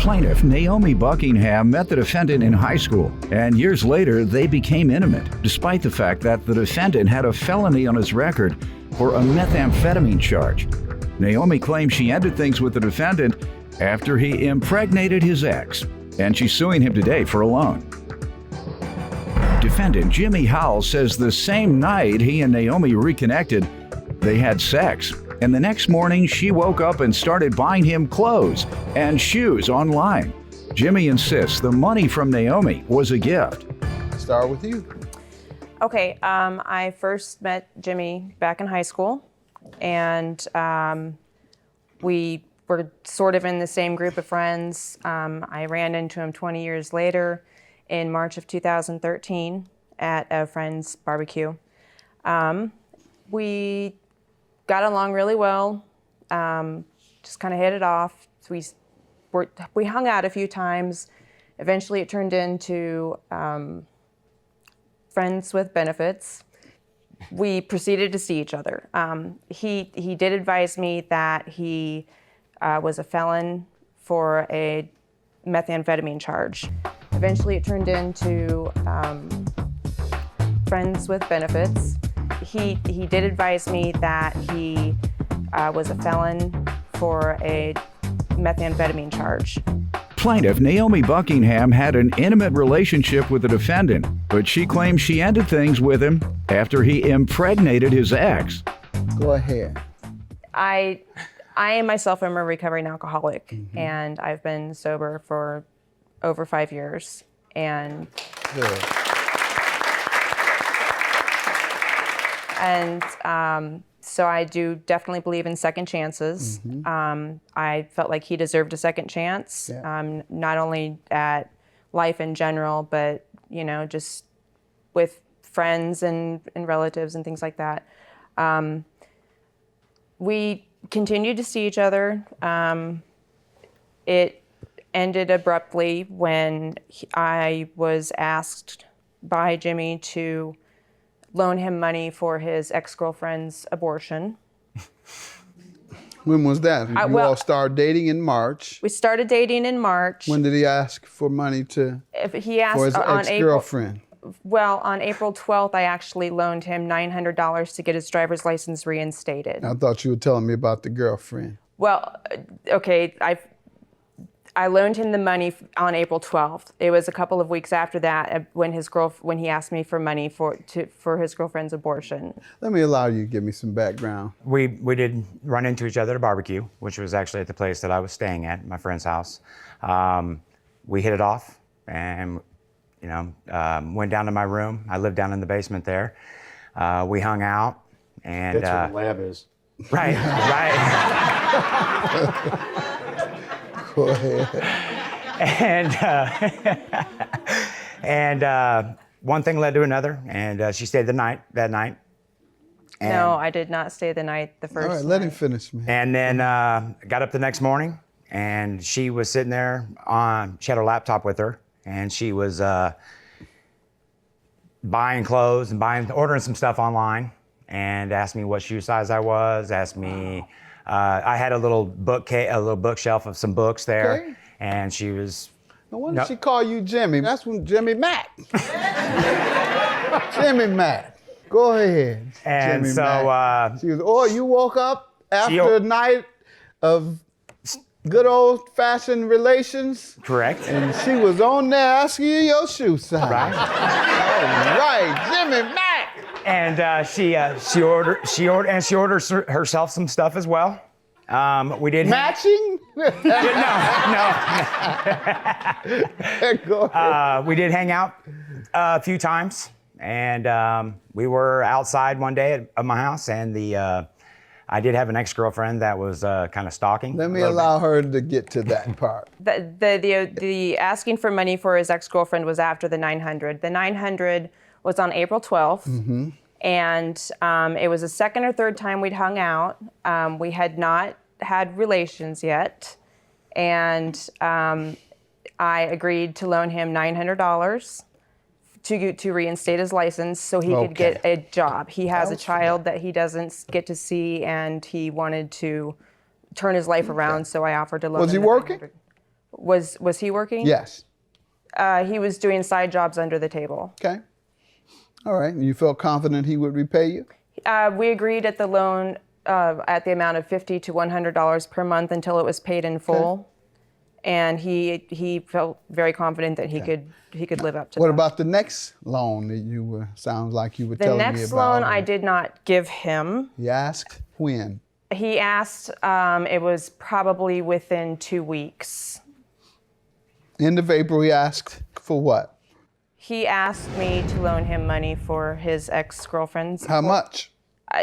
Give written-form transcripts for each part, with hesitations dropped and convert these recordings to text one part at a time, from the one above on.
Plaintiff Naomi Buckingham met the defendant in high school, and years later they became intimate, despite the fact that the defendant had a felony on his record for a methamphetamine charge. Naomi claims she ended things with the defendant after he impregnated his ex, and she's suing him today for a loan. Defendant Jimmy Howell says the same night he and Naomi reconnected, they had sex. And the next morning, she woke up and started buying him clothes and shoes online. Jimmy insists the money from Naomi was a gift. Start with you. Okay, I first met Jimmy back in high school, and we were sort of in the same group of friends. I ran into him 20 years later in March of 2013 at a friend's barbecue. We got along really well, just kind of hit it off. We hung out a few times. Eventually it turned into friends with benefits. We proceeded to see each other. He did advise me that he was a felon for a methamphetamine charge. Eventually it turned into friends with benefits. He did advise me that he was a felon for a methamphetamine charge. Plaintiff Naomi Buckingham had an intimate relationship with the defendant, but she claims she ended things with him after he impregnated his ex. Go ahead. I myself am a recovering alcoholic, and I've been sober for over 5 years. And Good. So I do definitely believe in second chances. I felt like he deserved a second chance, not only at life in general, but just with friends and relatives and things like that. We continued to see each other. It ended abruptly when I was asked by Jimmy to loan him money for his ex-girlfriend's abortion. When was that? You all started dating in March. We started dating in March. When did he ask for money He asked for his on ex-girlfriend? On April 12th, I actually loaned him $900 to get his driver's license reinstated. I thought you were telling me about the girlfriend. Well, okay, I loaned him the money on April 12th. It was a couple of weeks after that when he asked me for money for his girlfriend's abortion. Let me allow you to give me some background. We did run into each other at a barbecue, which was actually at the place that I was staying at, my friend's house. We hit it off and went down to my room. I lived down in the basement there. We hung out and that's where the lab is. Right. Go ahead. And one thing led to another, and she stayed that night. And, No, I did not stay the night the first All right, let him night. finish, man. And then got up the next morning, and she was sitting there she had her laptop with her, and she was buying clothes and ordering some stuff online, and asked me what shoe size I was, asked me, I had a little bookshelf of some books there, Okay. and she was... No wonder she called you Jimmy. That's when Jimmy Mack. Jimmy Mack. Go ahead. And Jimmy so, Mack. She was, you woke up after a night of good old-fashioned relations. Correct. And she was on there asking you your shoe size. Right. All right, Jimmy Mack. And she ordered herself some stuff as well. We did Matching? no. Go ahead. We did hang out a few times, and we were outside one day at my house, and I did have an ex-girlfriend that was kind of stalking. Let me allow her to get to that part. The asking for money for his ex-girlfriend was after the 900. The 900 was on April 12th, and it was the second or third time we'd hung out. We had not had relations yet, and I agreed to loan him $900 to reinstate his license so he could get a job. He has a child that he doesn't get to see, and he wanted to turn his life around, so I offered to loan him. Was he working? Was he working? Yes. He was doing side jobs under the table. Okay. All right. And you felt confident he would repay you? We agreed at the loan at the amount of $50 to $100 per month until it was paid in full. Okay. And he felt very confident that he could live up to What that. about the next loan that you were, sounds like you were telling me about? The next loan I did not give him. You asked when? He asked, it was probably within 2 weeks. End of April, he asked for what? He asked me to loan him money for his ex-girlfriend's. How much?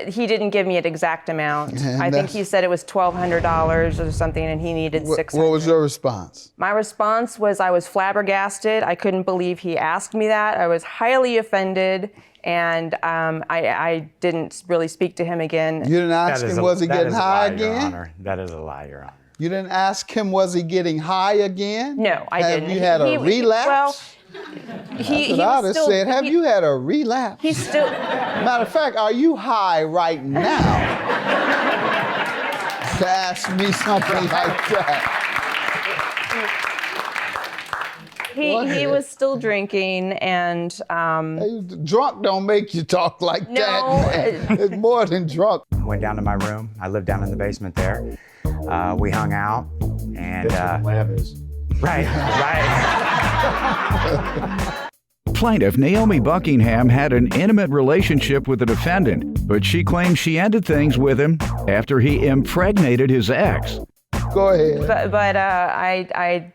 He didn't give me an exact amount. And I think he said it was $1,200 or something, and he needed $600. What was your response? My response was I was flabbergasted. I couldn't believe he asked me that. I was highly offended, and I didn't really speak to him again. You didn't ask him, was he getting high again? Your Honor. That is a lie, Your Honor. You didn't ask him, was he getting high again? No, I didn't. Have you had a relapse? Well, That's what I would have said. Have you had a relapse? He's still. Matter of fact, are you high right now? To ask me something like that. He was still drinking, and Hey, drunk don't make you talk like No. that, man. It's more than drunk. Went down to my room. I lived down in the basement there. We hung out, and lab is. right. Plaintiff Naomi Buckingham had an intimate relationship with the defendant, but she claims she ended things with him after he impregnated his ex. Go ahead. but I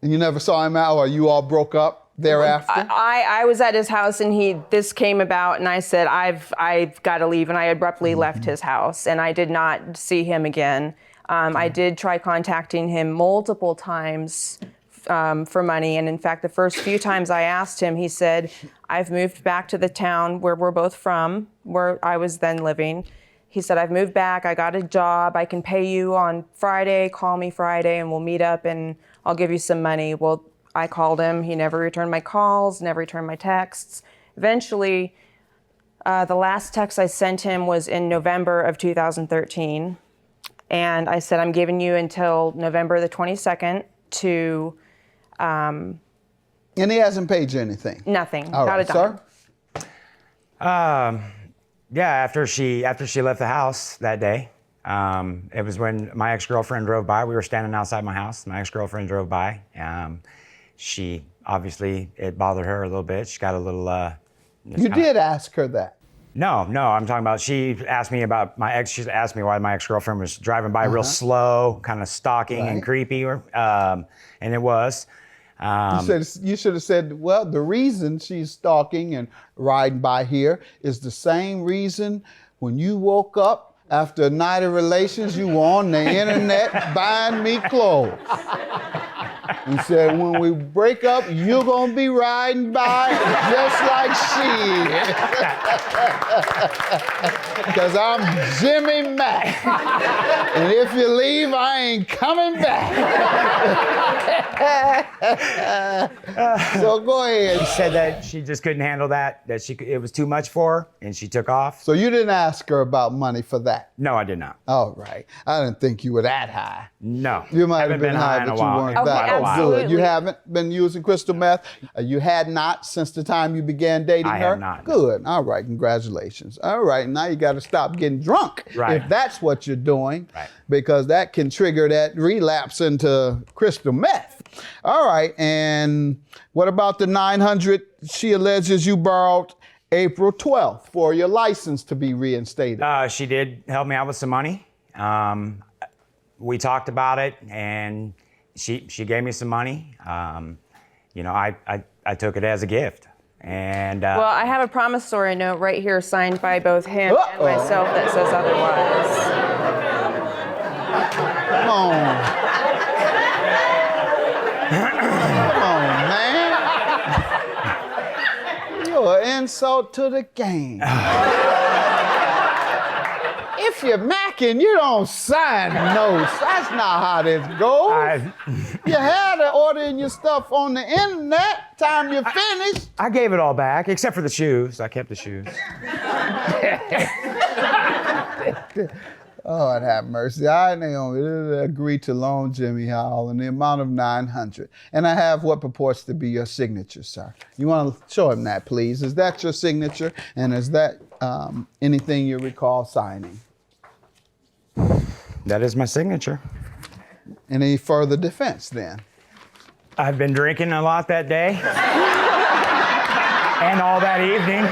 And you never saw him out, or you all broke up thereafter? I was at his house, and this came about, and I said I've got to leave, and I abruptly left his house, and I did not see him again. I did try contacting him multiple times for money, and in fact, the first few times I asked him, he said, I've moved back to the town where we're both from, where I was then living. He said, I've moved back, I got a job, I can pay you on Friday, call me Friday, and we'll meet up, and I'll give you some money. Well, I called him, he never returned my calls, never returned my texts. Eventually, the last text I sent him was in November of 2013. And I said, I'm giving you until November the 22nd to... And he hasn't paid you anything? Nothing. All Not right, a dime. sir? Yeah, after she left the house that day, it was when my ex-girlfriend drove by. We were standing outside my house. My ex-girlfriend drove by. She, obviously, it bothered her a little bit. She got a little... You did ask her that? No, I'm talking about, she asked me about my ex, she asked me why my ex-girlfriend was driving by real slow, kind of stalking and creepy, and it was. You should have said, well, the reason she's stalking and riding by here is the same reason when you woke up after a night of relations, you were on the internet buying me clothes. He said, when we break up, you're going to be riding by just like she is. Because I'm Jimmy Mack. And if you leave, I ain't coming back. So go ahead. She said that she just couldn't handle that it was too much for her, and she took off. So you didn't ask her about money for that? No, I did not. All right. I didn't think you were that high. No. You might have Haven't been high, in a but you while. weren't Okay, that. Oh, good. absolutely. You haven't been using crystal meth? You had not since the time you began dating I her? have not. Good. All right. Congratulations. All right. Now you got to stop getting drunk Right. if that's what you're doing, Right. because that can trigger that relapse into crystal meth. All right. And what about the $900 she alleges you borrowed April 12th for your license to be reinstated? She did help me out with some money. We talked about it, and she gave me some money. I took it as a gift. And Well, I have a promissory note right here signed by both him and myself that says otherwise. Come on. Come on, man. You're an insult to the game. If you're macking, you don't sign notes. That's not how this goes. You had to order your stuff on the internet. Time you finished. I gave it all back, except for the shoes. I kept the shoes. Lord have mercy. I, Naomi, agreed to loan Jimmy Howell in the amount of $900. And I have what purports to be your signature, sir. You want to show him that, please? Is that your signature? And is that anything you recall signing? That is my signature. Any further defense then? I've been drinking a lot that day and all that evening.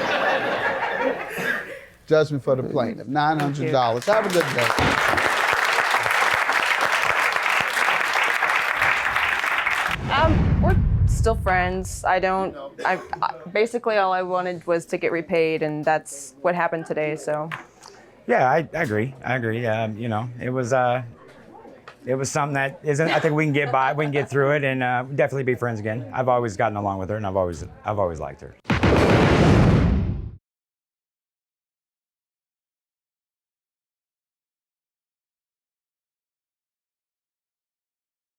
Judgment for the plaintiff, $900. Have a good day. We're still friends. Basically all I wanted was to get repaid, and that's what happened today, so. Yeah, I agree. You know, it was something that isn't. I think we can get by. We can get through it, and definitely be friends again. I've always gotten along with her, and I've always liked her.